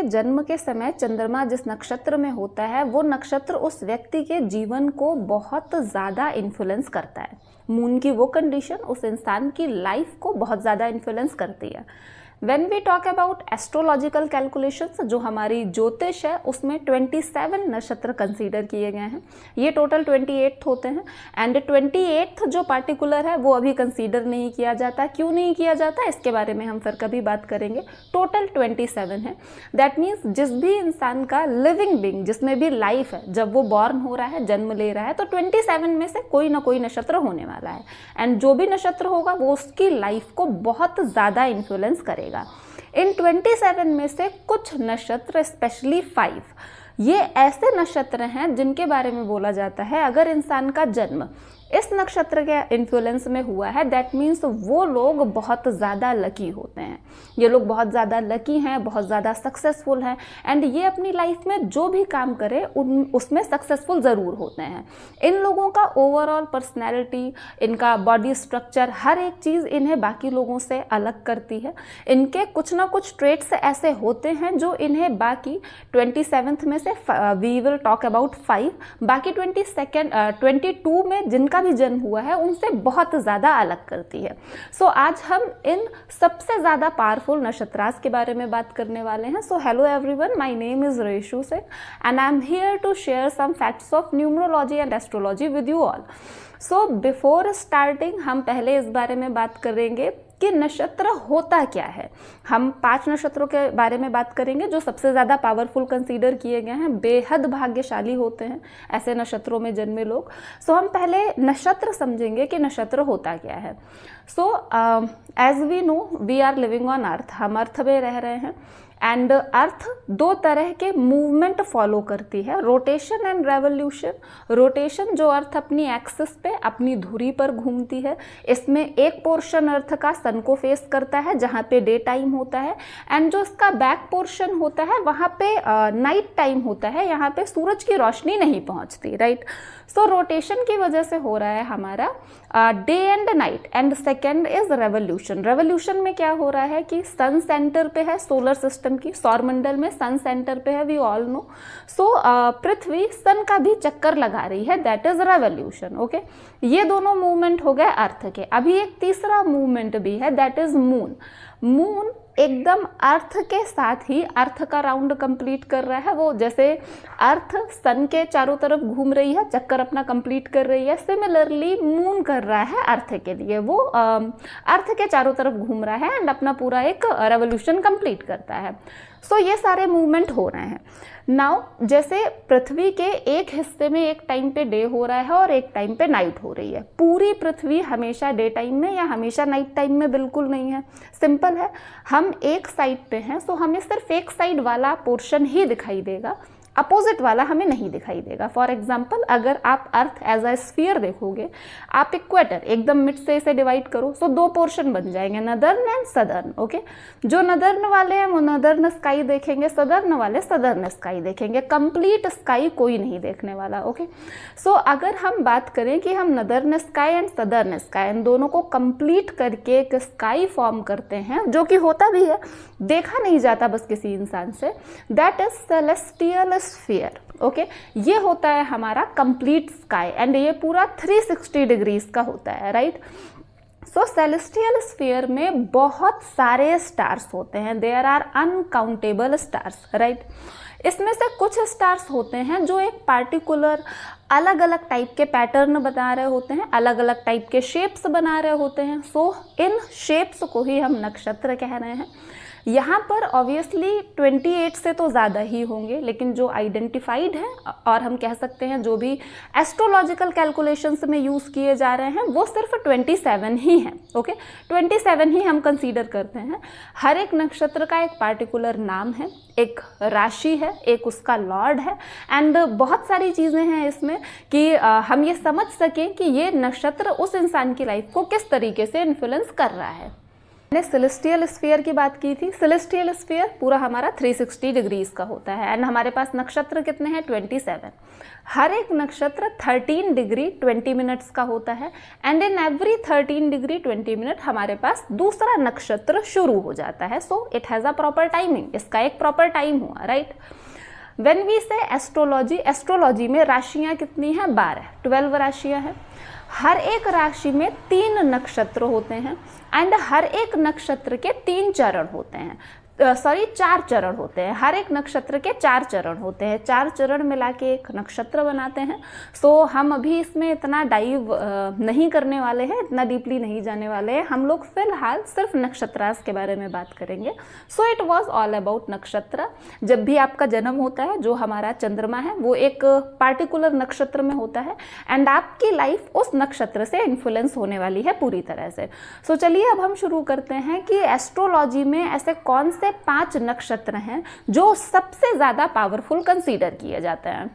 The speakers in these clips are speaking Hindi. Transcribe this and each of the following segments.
जन्म के समय चंद्रमा जिस नक्षत्र में होता है वो नक्षत्र उस व्यक्ति के जीवन को बहुत ज़्यादा इन्फ्लुएंस करता है। मून की वो कंडीशन उस इंसान की लाइफ को बहुत ज़्यादा इन्फ्लुएंस करती है। When we talk about astrological calculations, जो हमारी ज्योतिष है उसमें 27 नक्षत्र कंसीडर किए गए हैं। ये टोटल 28 होते हैं एंड 28 जो पार्टिकुलर है वो अभी कंसीडर नहीं किया जाता। क्यों नहीं किया जाता इसके बारे में हम फिर कभी बात करेंगे। टोटल 27 है। दैट मीन्स जिस भी इंसान का लिविंग बीइंग जिसमें भी लाइफ है, जब वो बॉर्न हो रहा है, जन्म ले रहा है, तो 27 में से कोई ना कोई नक्षत्र होने वाला है एंड जो भी नक्षत्र होगा वो उसकी लाइफ को बहुत ज़्यादा इन्फ्लुएंस करेगा। इन 27 में से कुछ नक्षत्र, स्पेशली 5, ये ऐसे नक्षत्र हैं जिनके बारे में बोला जाता है अगर इंसान का जन्म इस नक्षत्र के इन्फ्लुएंस में हुआ है, दैट मीन्स वो लोग बहुत ज़्यादा लकी होते हैं। ये लोग बहुत ज़्यादा लकी हैं, बहुत ज़्यादा सक्सेसफुल हैं एंड ये अपनी लाइफ में जो भी काम करे उसमें सक्सेसफुल ज़रूर होते हैं। इन लोगों का ओवरऑल पर्सनैलिटी, इनका बॉडी स्ट्रक्चर, हर एक चीज़ इन्हें बाकी लोगों से अलग करती है। इनके कुछ ना कुछ ट्रेट्स ऐसे होते हैं जो इन्हें बाकी 27 में से वी विल टॉक अबाउट 5, बाकी 22 में जिनका भी जन्म हुआ है उनसे बहुत ज़्यादा अलग करती है। सो आज हम इन सबसे ज़्यादा पावरफुल नक्षत्रास के बारे में बात करने वाले हैं। So hello everyone, my name is Reshu Singh and I am here to share some facts of numerology and astrology with you all. So before starting हम पहले इस बारे में बात करेंगे कि नक्षत्र होता क्या है। हम 5 नक्षत्रों के बारे में बात करेंगे जो सबसे ज़्यादा पावरफुल कंसीडर किए गए हैं, बेहद भाग्यशाली होते हैं ऐसे नक्षत्रों में जन्मे लोग। सो हम पहले नक्षत्र समझेंगे कि नक्षत्र होता क्या है। So as we know we are living on earth, हम अर्थ में रह रहे हैं एंड अर्थ 2 तरह के मूवमेंट फॉलो करती है, रोटेशन एंड रेवोल्यूशन। रोटेशन जो अर्थ अपनी एक्सिस पे, अपनी धुरी पर घूमती है, इसमें एक पोर्शन अर्थ का सन को फेस करता है जहाँ पे डे टाइम होता है एंड जो इसका बैक पोर्शन होता है वहाँ पे नाइट टाइम होता है, यहाँ पे सूरज की रोशनी नहीं पहुँचती, राइट। सो रोटेशन की वजह से हो रहा है हमारा day and night. And second is revolution. Revolution में क्या हो रहा है कि सन सेंटर पे है सोलर सिस्टम की, सौरमंडल में सन सेंटर पे है, वी ऑल नो। सो पृथ्वी सन का भी चक्कर लगा रही है, दैट इज रेवोल्यूशन। ओके, ये दोनों मूवमेंट हो गए अर्थ के। अभी एक तीसरा मूवमेंट भी है, दैट इज मून। मून एकदम अर्थ के साथ ही अर्थ का राउंड कंप्लीट कर रहा है। वो जैसे अर्थ सन के चारों तरफ घूम रही है, चक्कर अपना कंप्लीट कर रही है, सिमिलरली मून कर रहा है अर्थ के लिए, वो अर्थ के चारों तरफ घूम रहा है एंड अपना पूरा एक रेवोल्यूशन कंप्लीट करता है। सो ये सारे मूवमेंट हो रहे हैं। नाउ जैसे पृथ्वी के एक हिस्से में एक टाइम पे डे हो रहा है और एक टाइम पे नाइट हो रही है, पूरी पृथ्वी हमेशा डे टाइम में या हमेशा नाइट टाइम में बिल्कुल नहीं है। सिंपल है, हम एक साइड पे हैं सो हमें सिर्फ एक साइड वाला पोर्शन ही दिखाई देगा, अपोजिट वाला हमें नहीं दिखाई देगा। फॉर एग्जाम्पल, अगर आप अर्थ एज अ स्फीयर देखोगे, आप इक्वेटर एकदम मिड से इसे डिवाइड करो, सो 2 पोर्शन बन जाएंगे, नदर्न एंड सदर्न। ओके, जो नदर्न वाले हैं वो नदर्न स्काई देखेंगे, सदर्न वाले सदर्न स्काई देखेंगे, कंप्लीट स्काई कोई नहीं देखने वाला। ओके, सो अगर हम बात करें कि हम northern sky and southern sky in दोनों को कंप्लीट करके एक स्काई फॉर्म करते हैं, जो कि होता भी है, देखा नहीं जाता बस किसी इंसान से, that is celestial sphere. Okay, ये होता है हमारा कंप्लीट स्काई एंड ये पूरा 360 डिग्रीज का होता है, राइट। सो सेलेस्टियल स्फीयर में बहुत सारे स्टार्स होते हैं, there are uncountable stars, right. इसमें से कुछ स्टार्स होते हैं जो एक पार्टिकुलर अलग अलग टाइप के पैटर्न बना रहे होते हैं, अलग अलग टाइप के शेप्स बना रहे होते हैं। सो इन शेप्स को ही हम नक्षत्र कह रहे हैं। यहाँ पर ऑब्वियसली 28 से तो ज़्यादा ही होंगे, लेकिन जो आइडेंटिफाइड हैं और हम कह सकते हैं जो भी एस्ट्रोलॉजिकल कैलकुलेशंस में यूज़ किए जा रहे हैं वो सिर्फ 27 ही हैं। ओके, 27 ही हम कंसीडर करते हैं। हर एक नक्षत्र का एक पार्टिकुलर नाम है, एक राशि है, एक उसका लॉर्ड है एंड बहुत सारी चीज़ें हैं इसमें कि हम ये समझ सकें कि ये नक्षत्र उस इंसान की लाइफ को किस तरीके से इन्फ्लुएंस कर रहा है। मैंने सेलेस्टियल स्फीयर की बात की थी। सेलेस्टियल स्फीयर पूरा हमारा 360 डिग्रीज का होता है एंड हमारे पास नक्षत्र कितने हैं 27। हर एक नक्षत्र 13 डिग्री 20 मिनट्स का होता है and in every 13 degree 20 minute हमारे पास दूसरा नक्षत्र शुरू हो जाता है। So it has a proper timing, इसका एक प्रॉपर टाइम हुआ, राइट। व्हेन वी से एस्ट्रोलॉजी, एस्ट्रोलॉजी में राशियाँ कितनी हैं 12 राशियाँ हैं। हर एक राशि में 3 नक्षत्र होते हैं एंड हर एक नक्षत्र के 3 चरण होते हैं, 4 चरण होते हैं। हर एक नक्षत्र के 4 चरण होते हैं, 4 चरण मिला के एक नक्षत्र बनाते हैं। सो हम अभी इसमें इतना डाइव नहीं करने वाले हैं, इतना डीपली नहीं जाने वाले हैं। हम लोग फिलहाल सिर्फ नक्षत्रास के बारे में बात करेंगे। सो इट वॉज ऑल अबाउट नक्षत्र। जब भी आपका जन्म होता है, जो हमारा चंद्रमा है वो एक पार्टिकुलर नक्षत्र में होता है एंड आपकी लाइफ उस नक्षत्र से इन्फ्लुएंस होने वाली है पूरी तरह से। सो चलिए अब हम शुरू करते हैं कि एस्ट्रोलॉजी में ऐसे कौन से 5 नक्षत्र हैं जो सबसे ज्यादा पावरफुल कंसीडर किए जाते हैं।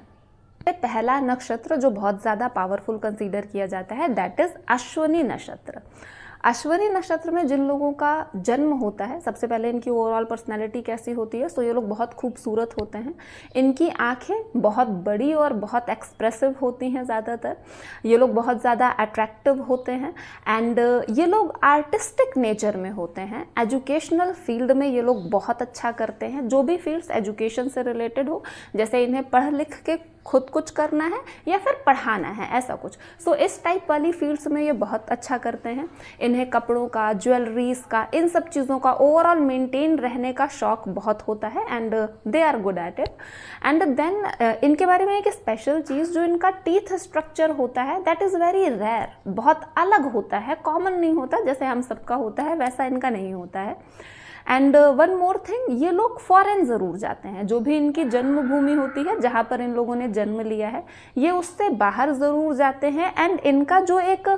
पहला नक्षत्र जो बहुत ज्यादा पावरफुल कंसीडर किया जाता है दैट इज अश्विनी नक्षत्र। अश्विनी नक्षत्र में जिन लोगों का जन्म होता है, सबसे पहले इनकी ओवरऑल पर्सनैलिटी कैसी होती है। सो ये लोग बहुत खूबसूरत होते हैं, इनकी आंखें बहुत बड़ी और बहुत एक्सप्रेसिव होती हैं ज़्यादातर। ये लोग बहुत ज़्यादा अट्रैक्टिव होते हैं एंड ये लोग आर्टिस्टिक नेचर में होते हैं। एजुकेशनल फील्ड में ये लोग बहुत अच्छा करते हैं, जो भी फील्ड्स एजुकेशन से रिलेटेड हो, जैसे इन्हें पढ़ लिख के खुद कुछ करना है या फिर पढ़ाना है, ऐसा कुछ। सो इस टाइप वाली फील्ड्स में ये बहुत अच्छा करते हैं। इन्हें कपड़ों का, ज्वेलरीज का, इन सब चीज़ों का ओवरऑल मेंटेन रहने का शौक बहुत होता है and they are good at it. And then इनके बारे में एक स्पेशल चीज़, जो इनका टीथ स्ट्रक्चर होता है दैट इज़ वेरी रेयर, बहुत अलग होता है, कॉमन नहीं होता। जैसे हम सबका होता है वैसा इनका नहीं होता है। एंड वन मोर थिंग, ये लोग फॉरेन ज़रूर जाते हैं। जो भी इनकी जन्मभूमि होती है, जहाँ पर इन लोगों ने जन्म लिया है, ये उससे बाहर ज़रूर जाते हैं। एंड इनका जो एक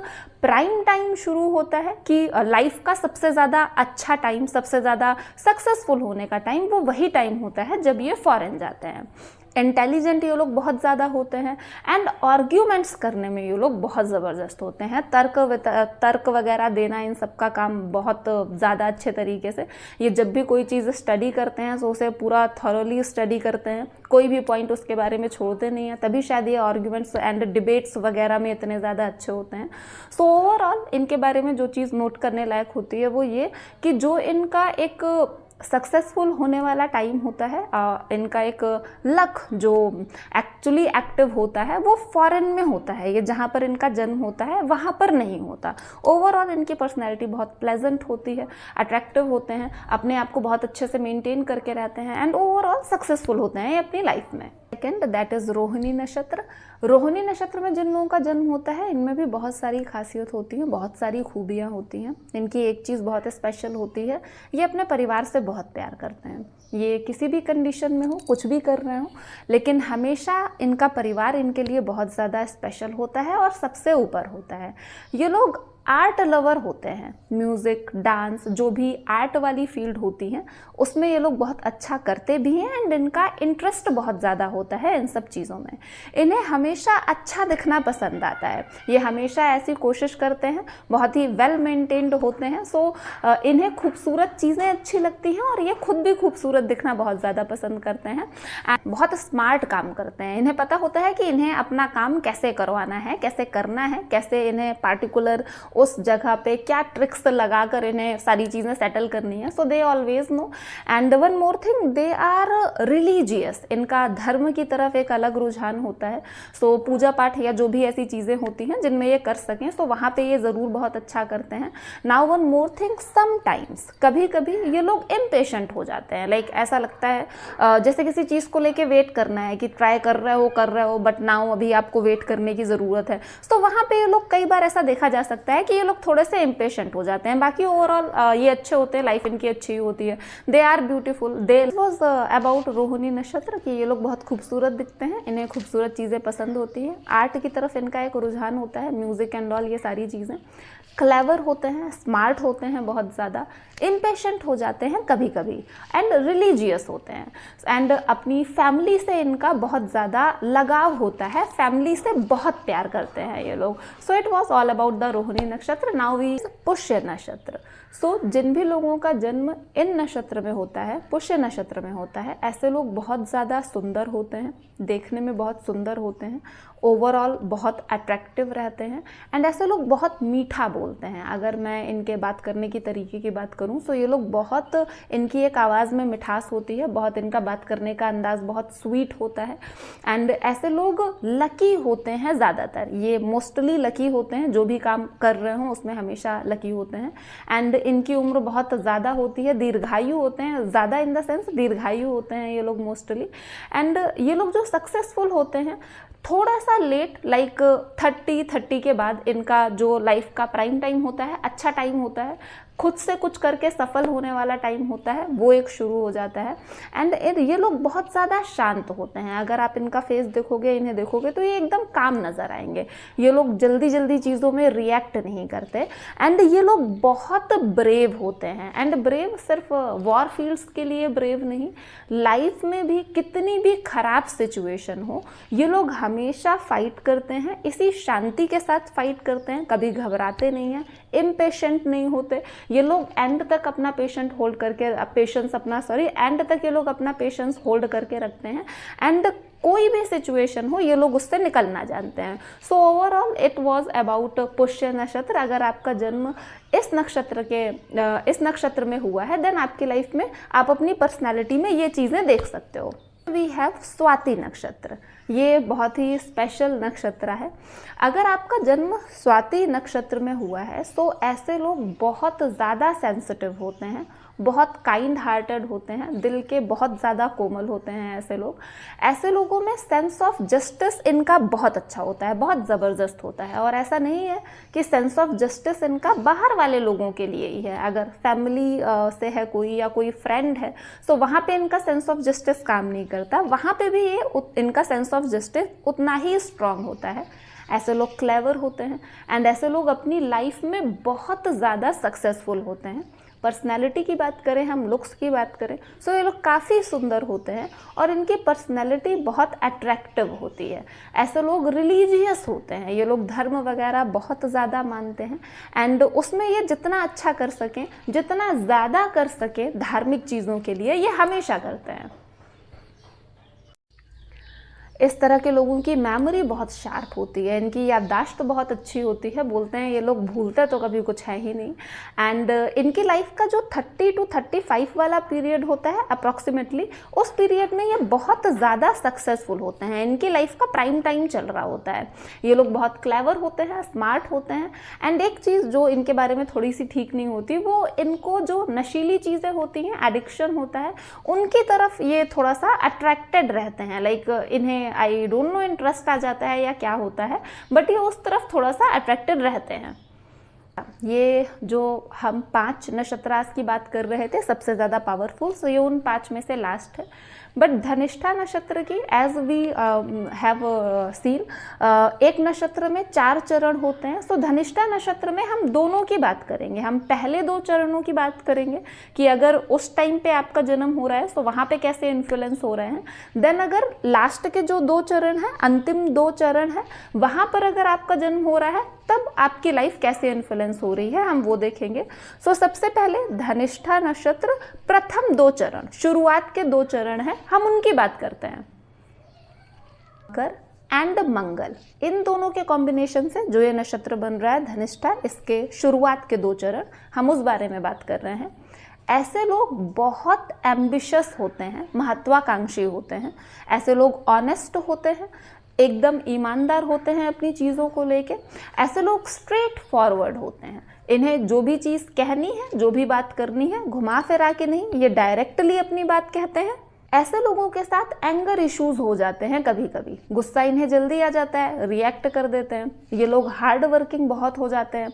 प्राइम टाइम शुरू होता है कि लाइफ का सबसे ज़्यादा अच्छा टाइम, सबसे ज़्यादा सक्सेसफुल होने का टाइम, वो वही टाइम होता है जब ये फॉरेन जाते हैं। इंटेलिजेंट ये लोग बहुत ज़्यादा होते हैं एंड आर्ग्यूमेंट्स करने में ये लोग बहुत ज़बरदस्त होते हैं। तर्क वगैरह देना, इन सब का काम बहुत ज़्यादा अच्छे तरीके से। ये जब भी कोई चीज़ स्टडी करते हैं तो उसे पूरा थॉरोली स्टडी करते हैं, कोई भी पॉइंट उसके बारे में छोड़ते नहीं हैं, तभी शायद ये आर्ग्यूमेंट्स एंड डिबेट्स वगैरह में इतने ज़्यादा अच्छे होते हैं। सो ओवरऑल इनके बारे में जो चीज़ नोट करने लायक होती है वो ये कि जो इनका एक सक्सेसफुल होने वाला टाइम होता है, इनका एक लक जो एक्चुअली एक्टिव होता है वो फॉरेन में होता है। ये जहाँ पर इनका जन्म होता है वहाँ पर नहीं होता। ओवरऑल इनकी पर्सनैलिटी बहुत प्लेजेंट होती है, अट्रैक्टिव होते हैं, अपने आप को बहुत अच्छे से मेंटेन करके रहते हैं एंड ओवरऑल सक्सेसफुल होते हैं अपनी लाइफ में। सेकेंड दैट इज रोहिणी नक्षत्र। रोहिणी नक्षत्र में जिन लोगों का जन्म होता है इनमें भी बहुत सारी खासियत होती हैं, बहुत सारी खूबियाँ होती हैं। इनकी एक चीज़ बहुत स्पेशल होती है, ये अपने परिवार से बहुत प्यार करते हैं। ये किसी भी कंडीशन में हो, कुछ भी कर रहे हो, लेकिन हमेशा इनका परिवार इनके लिए बहुत ज़्यादा स्पेशल होता है और सबसे ऊपर होता है। ये लोग आर्ट लवर होते हैं, म्यूज़िक, डांस, जो भी आर्ट वाली फील्ड होती है उसमें ये लोग बहुत अच्छा करते भी हैं एंड इनका इंटरेस्ट बहुत ज़्यादा होता है इन सब चीज़ों में। इन्हें हमेशा अच्छा दिखना पसंद आता है, ये हमेशा ऐसी कोशिश करते हैं, बहुत ही वेल मेंटेन्ड होते हैं। सो इन्हें खूबसूरत चीज़ें अच्छी लगती हैं और ये खुद भी खूबसूरत दिखना बहुत ज़्यादा पसंद करते हैं एंड बहुत स्मार्ट काम करते हैं। इन्हें पता होता है कि इन्हें अपना काम कैसे करवाना है, कैसे करना है, कैसे इन्हें पार्टिकुलर उस जगह पे क्या ट्रिक्स लगाकर इन्हें सारी चीज़ें सेटल करनी है। So they always know. And one more thing, they are religious. इनका धर्म की तरफ एक अलग रुझान होता है। सो पूजा पाठ या जो भी ऐसी चीज़ें होती हैं जिनमें ये कर सकें, सो वहाँ पे ये ज़रूर बहुत अच्छा करते हैं। Now one more thing, sometimes, कभी कभी ये लोग इम्पेशेंट हो जाते हैं। लाइक ऐसा लगता है जैसे किसी चीज़ को लेके वेट करना है कि ट्राई कर रहे हो बट नाउ अभी आपको वेट करने की ज़रूरत है। सो वहाँ पे ये लोग कई बार ऐसा देखा जा सकता है कि ये लोग थोड़े से इम्पेशेंट हो जाते हैं। बाकी ओवरऑल ये अच्छे होते हैं, लाइफ इनकी अच्छी होती है, they are beautiful. They was about Rohini nakshatra कि ये लोग बहुत खूबसूरत दिखते हैं, इन्हें खूबसूरत चीज़ें पसंद होती हैं, आर्ट की तरफ इनका एक रुझान होता है, म्यूज़िक एंड ऑल, ये सारी चीज़ें। क्लेवर होते हैं, स्मार्ट होते हैं बहुत ज़्यादा, इम्पेशेंट हो जाते हैं कभी कभी एंड रिलीजियस होते हैं एंड अपनी फैमिली से इनका बहुत ज़्यादा लगाव होता है, फैमिली से बहुत प्यार करते हैं ये लोग। So it was all about the Rohini nakshatra. Now we पुष्य नक्षत्र। सो जिन भी लोगों का जन्म इन नक्षत्र में होता है, पुष्य नक्षत्र में होता है, ऐसे लोग बहुत ज़्यादा सुंदर होते हैं, देखने में बहुत सुंदर होते हैं, ओवरऑल बहुत अट्रैक्टिव रहते हैं एंड ऐसे लोग बहुत मीठा बोलते हैं। अगर मैं इनके बात करने की तरीके की बात करूं तो ये लोग बहुत, इनकी एक आवाज़ में मिठास होती है, बहुत इनका बात करने का अंदाज बहुत स्वीट होता है एंड ऐसे लोग लकी होते हैं ज़्यादातर। ये मोस्टली लकी होते हैं, जो भी काम कर रहे हों उसमें हमेशा लकी होते हैं एंड इनकी उम्र बहुत ज़्यादा होती है, दीर्घायु होते हैं, ज़्यादा इन द सेंस दीर्घायु होते हैं ये लोग मोस्टली। एंड ये लोग जो सक्सेसफुल होते हैं थोड़ा सा लेट, लाइक 30 के बाद इनका जो लाइफ का प्राइम टाइम होता है, अच्छा टाइम होता है, खुद से कुछ करके सफल होने वाला टाइम होता है, वो एक शुरू हो जाता है। एंड ये लोग बहुत ज़्यादा शांत होते हैं। अगर आप इनका फेस देखोगे, इन्हें देखोगे तो ये एकदम काम नज़र आएंगे। ये लोग जल्दी जल्दी चीज़ों में रिएक्ट नहीं करते एंड ये लोग बहुत ब्रेव होते हैं। एंड ब्रेव सिर्फ वॉर फील्ड्स के लिए ब्रेव नहीं, लाइफ में भी कितनी भी खराब सिचुएशन हो ये लोग हमेशा फाइट करते हैं, इसी शांति के साथ फाइट करते हैं, कभी घबराते नहीं हैं, इम्पेशेंट नहीं होते। ये लोग एंड तक अपना पेशेंस ये लोग अपना पेशेंस होल्ड करके रखते हैं एंड कोई भी सिचुएशन हो ये लोग उससे निकलना जानते हैं। So overall it was about Pushya nakshatra. अगर आपका जन्म इस नक्षत्र में हुआ है देन आपकी लाइफ में आप अपनी पर्सनैलिटी में ये चीज़ें देख सकते हो। वी हैव स्वाति नक्षत्र। ये बहुत ही स्पेशल नक्षत्र है। अगर आपका जन्म स्वाति नक्षत्र में हुआ है तो ऐसे लोग बहुत ज़्यादा सेंसिटिव होते हैं, बहुत काइंड हार्टेड होते हैं, दिल के बहुत ज़्यादा कोमल होते हैं ऐसे लोग। ऐसे लोगों में सेंस ऑफ जस्टिस इनका बहुत अच्छा होता है, बहुत ज़बरदस्त होता है। और ऐसा नहीं है कि सेंस ऑफ जस्टिस इनका बाहर वाले लोगों के लिए ही है। अगर फैमिली से है कोई या कोई फ्रेंड है तो वहाँ पे इनका सेंस ऑफ जस्टिस काम नहीं करता, वहाँ पे भी ये इनका सेंस ऑफ जस्टिस उतना ही स्ट्रांग होता है। ऐसे लोग क्लेवर होते हैं एंड ऐसे लोग अपनी लाइफ में बहुत ज़्यादा सक्सेसफुल होते हैं। पर्सनैलिटी की बात करें, हम लुक्स की बात करें तो ये लोग काफ़ी सुंदर होते हैं और इनकी पर्सनैलिटी बहुत अट्रैक्टिव होती है। ऐसे लोग रिलीजियस होते हैं, ये लोग धर्म वगैरह बहुत ज़्यादा मानते हैं एंड उसमें ये जितना अच्छा कर सकें, जितना ज़्यादा कर सकें धार्मिक चीज़ों के लिए ये हमेशा करते हैं। इस तरह के लोगों की मेमोरी बहुत शार्प होती है, इनकी याददाश्त बहुत अच्छी होती है। बोलते हैं ये लोग भूलते तो कभी कुछ है ही नहीं। एंड इनकी लाइफ का जो 30 to 35 वाला पीरियड होता है अप्रॉक्सीमेटली, उस पीरियड में ये बहुत ज़्यादा सक्सेसफुल होते हैं। इनकी लाइफ का प्राइम टाइम चल रहा होता है। ये लोग बहुत क्लेवर होते हैं, स्मार्ट होते हैं। एंड एक चीज़ जो इनके बारे में थोड़ी सी ठीक नहीं होती, वो इनको जो नशीली चीज़ें होती हैं, एडिक्शन होता है, उनकी तरफ ये थोड़ा सा अट्रैक्टेड रहते हैं। लाइक इन्हें आई डोंट नो इंटरेस्ट आ जाता है या क्या होता है, बट ये उस तरफ थोड़ा सा अट्रैक्टेड रहते हैं। ये जो हम 5 नक्षत्रास की बात कर रहे थे सबसे ज़्यादा पावरफुल, सो ये उन 5 में से लास्ट है। बट धनिष्ठा नक्षत्र की एज वी हैव सीन, एक नक्षत्र में 4 चरण होते हैं। सो धनिष्ठा नक्षत्र में हम दोनों की बात करेंगे। हम पहले 2 चरणों की बात करेंगे कि अगर उस टाइम पे आपका जन्म हो रहा है तो वहाँ पे कैसे इन्फ्लुएंस हो रहे हैं। देन अगर लास्ट के जो 2 चरण हैं, अंतिम 2 चरण हैं, वहाँ पर अगर आपका जन्म हो रहा है तब आपकी लाइफ कैसे इन्फ्लुएंस हो रही है, हम वो देखेंगे। सो सबसे पहले धनिष्ठा नक्षत्र, प्रथम 2 चरण, शुरुआत के 2 चरण हैं, हम उनकी बात करते हैं। मकर एंड मंगल, इन दोनों के कॉम्बिनेशन से जो ये नक्षत्र बन रहा है धनिष्ठा, इसके शुरुआत के 2 चरण, हम उस बारे में बात कर रहे हैं। ऐसे लोग बहुत एम्बिशियस होते हैं, महत्वाकांक्षी होते हैं। ऐसे लोग ऑनेस्ट होते हैं, एकदम ईमानदार होते हैं अपनी चीज़ों को लेके। ऐसे लोग स्ट्रेट फॉरवर्ड होते हैं। इन्हें जो भी चीज़ कहनी है, जो भी बात करनी है, घुमा फिरा के नहीं, ये डायरेक्टली अपनी बात कहते हैं। ऐसे लोगों के साथ एंगर इश्यूज हो जाते हैं, कभी कभी गुस्सा इन्हें जल्दी आ जाता है, रिएक्ट कर देते हैं। ये लोग हार्ड वर्किंग बहुत हो जाते हैं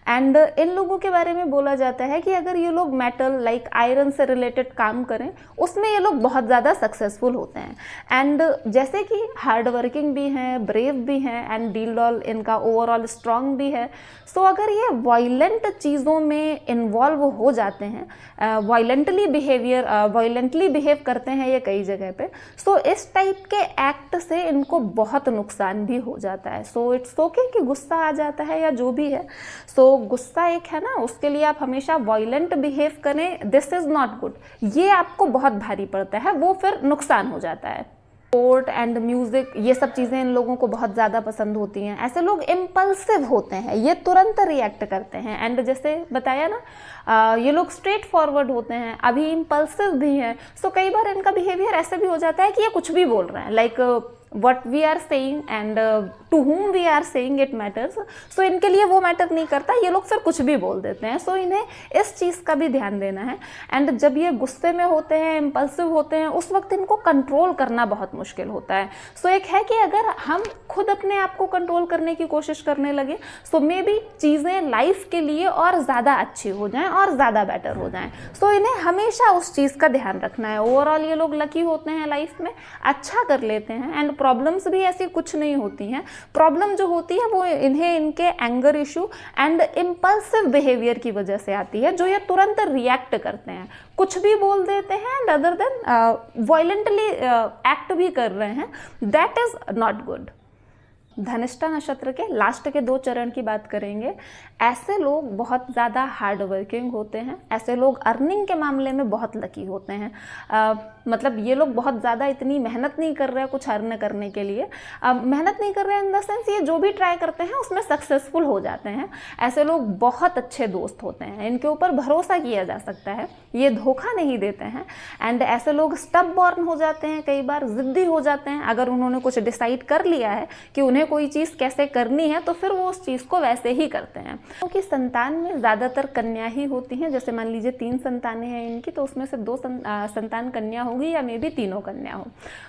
एंड इन लोगों के बारे में बोला जाता है कि अगर ये लोग मेटल लाइक आयरन से रिलेटेड काम करें उसमें ये लोग बहुत ज़्यादा सक्सेसफुल होते हैं। एंड जैसे कि हार्ड वर्किंग भी हैं, ब्रेव भी हैं एंड डील ऑल इनका ओवरऑल स्ट्रांग भी है। सो अगर ये वायलेंट चीज़ों में इन्वॉल्व हो जाते हैं, वायलेंटली बिहेव करते हैं हैं ये कई जगह पे। सो इस टाइप के एक्ट से इनको बहुत नुकसान भी हो जाता है। सो इट्स ओके कि गुस्सा आ जाता है या जो भी है। सो गुस्सा एक है ना, उसके लिए आप हमेशा वायलेंट बिहेव करें, दिस इज नॉट गुड। ये आपको बहुत भारी पड़ता है, वो फिर नुकसान हो जाता है। स्पोर्ट एंड म्यूजिक, ये सब चीज़ें इन लोगों को बहुत ज़्यादा पसंद होती हैं। ऐसे लोग इम्पल्सिव होते हैं, ये तुरंत रिएक्ट करते हैं। एंड जैसे बताया ना, ये लोग स्ट्रेट फॉरवर्ड होते हैं, अभी इम्पल्सिव भी हैं। सो कई बार इनका बिहेवियर ऐसे भी हो जाता है कि ये कुछ भी बोल रहे हैं, like what we are saying and to whom we are saying it matters। सो इनके लिए वो मैटर नहीं करता, ये लोग फिर कुछ भी बोल देते हैं। सो इन्हें इस चीज़ का भी ध्यान देना है। एंड जब ये गुस्से में होते हैं, इम्पल्सिव होते हैं, उस वक्त इनको कंट्रोल करना बहुत मुश्किल होता है। सो एक है कि अगर हम खुद अपने आप को कंट्रोल करने की कोशिश करने लगे, सो मे बी चीज़ें लाइफ के लिए और ज़्यादा अच्छी हो जाएं और ज़्यादा बेटर हो जाएं। सो इन्हें हमेशा उस चीज़ का ध्यान रखना है। ओवरऑल ये लोग लकी होते हैं लाइफ में, अच्छा कर लेते हैं। एंड प्रॉब्लम्स भी ऐसी कुछ नहीं होती हैं। प्रॉब्लम जो होती है वो इन्हें इनके anger issue and impulsive behaviour की वजह से आती है, जो ये तुरंत रिएक्ट करते हैं, कुछ भी बोल देते हैं and other than violently act भी कर रहे हैं। That is not good. Dhanishtha नक्षत्र के लास्ट के 2 चरण की बात करेंगे। ऐसे लोग बहुत ज़्यादा हार्ड वर्किंग होते हैं। ऐसे लोग अर्निंग के मामले में बहुत लकी होते हैं। मतलब ये लोग बहुत ज़्यादा इतनी मेहनत नहीं कर रहे हैं कुछ अर्न करने के लिए। मेहनत नहीं कर रहे हैं इन द सेंस, ये जो भी ट्राई करते हैं उसमें सक्सेसफुल हो जाते हैं। ऐसे लोग बहुत अच्छे दोस्त होते हैं, इनके ऊपर भरोसा किया जा सकता है, ये धोखा नहीं देते हैं। एंड ऐसे लोग स्टबबॉर्न हो जाते हैं, कई बार ज़िद्दी हो जाते हैं। अगर उन्होंने कुछ डिसाइड कर लिया है कि उन्हें कोई चीज़ कैसे करनी है, तो फिर वो उस चीज़ को वैसे ही करते हैं। क्योंकि संतान में ज़्यादातर कन्या ही होती हैं। जैसे मान लीजिए 3 संतानें हैं इनकी, तो उसमें से 2 संतान कन्या होगी या मे बी तीनों कन्या हो।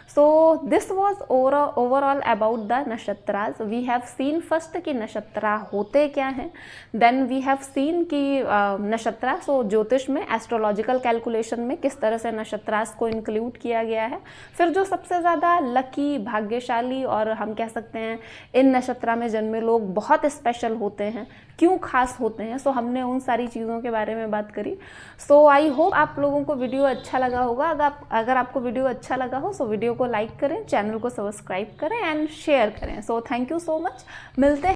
So this was overall about the nakshatras. We have seen first कि नक्षत्रा होते क्या हैं, देन वी हैव सीन कि नक्षत्रा, सो ज्योतिष में एस्ट्रोलॉजिकल कैलकुलेशन में किस तरह से नक्षत्रास को इंक्लूड किया गया है। फिर जो सबसे ज़्यादा लकी, भाग्यशाली और हम कह सकते हैं इन नक्षत्रा में जन्मे लोग बहुत स्पेशल होते हैं, क्यों खास होते हैं, सो हमने उन सारी चीज़ों के बारे में बात करी। सो आई होप आप लोगों को वीडियो अच्छा लगा होगा। अगर आपको वीडियो अच्छा लगा हो, सो वीडियो को लाइक करें, चैनल को सब्सक्राइब करें एंड शेयर करें। So thank you so much. मिलते हैं